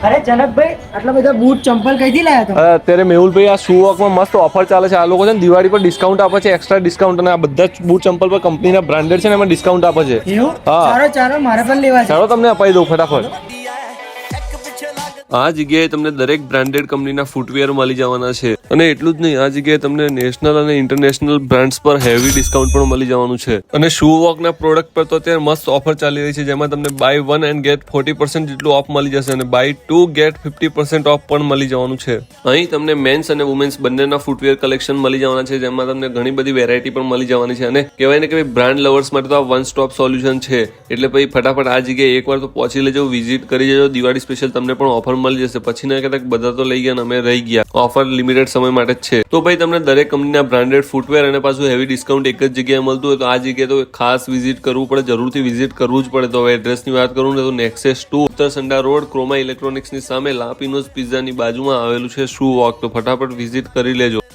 અરે જનકભાઈ આટલા બધા બૂટ ચંપલ કઈથી લાયા તમે? અત્યારે મેહુલભાઈ આ શૂ વોકમાં મસ્ત ઓફર ચાલે છે. આ લોકો છે ને દિવાળી પર ડિસ્કાઉન્ટ આપે છે, એક્સ્ટ્રા ડિસ્કાઉન્ટ, અને આ બધા જ બૂટ ચંપલ પર કંપનીના બ્રાન્ડેડ છે ને એમાં ડિસ્કાઉન્ટ આપે છે. એવું? હા. ચાલો ચાલો મારે પણ લેવા છે. ચાલો તમને અપાઈ દઉં ફટાફટ. આ જગ્યાએ તમને દરેક બ્રાન્ડેડ કંપનીના ફૂટવેર મળી જવાના છે, અને એટલું જ નહીં, આ જગ્યાએ તમને નેશનલ અને ઇન્ટરનેશનલ બ્રાન્ડ્સ પર હેવી ડિસ્કાઉન્ટ પણ મળી જવાનું છે. અને શૂ વોકના પ્રોડક્ટ પર તો અત્યારે મસ્ત ઓફર ચાલી રહી છે, જેમાં તમને બાય 1 એન્ડ ગેટ 40% જેટલું ઓફ મળી જશે, અને બાય 2 ગેટ 50% ઓફ પણ મળી જવાનું છે. અહીં તમને મેન્સ અને વુમેન્સ બંનેના ફૂટવેર કલેક્શન મળી જવાના છે, જેમાં તમને ઘણી બધી વેરાયટી પણ મળી જવાની છે. અને કહેવાય ને કે બ્રાન્ડ લવર્સ માટે તો આ વન સ્ટોપ સોલ્યુશન છે. એટલે ભાઈ ફટાફટ આ જગ્યાએ એકવાર તો પહોંચી લેજો, વિઝિટ કરી જજો. દિવાળી સ્પેશિયલ તમને પણ ઓફર મળી જશે. પછી ના કદાચ બધા તો લઈ ગયા ને અમે રહી ગયા. ઓફર લિમિટેડ સમય માટે જ છે. તો ભાઈ તમને દરેક કંપનીના બ્રાન્ડેડ ફૂટવેર અને પાછું હેવી ડિસ્કાઉન્ટ એક જ જગ્યાએ મળતું હોય તો આ જગ્યાએ તો ખાસ વિઝિટ કરવું પડે, જરૂરથી વિઝિટ કરવું જ પડે. તો હવે એડ્રેસની વાત કરું ને તો નેક્સેસ 2 ઉત્તર સંડા રોડ, ક્રોમા ઇલેક્ટ્રોનિક્સની સામે, લાપીનોઝ પિઝાની બાજુમાં આવેલું છે શૂ વોક. તો ફટાફટ વિઝિટ કરી લેજો.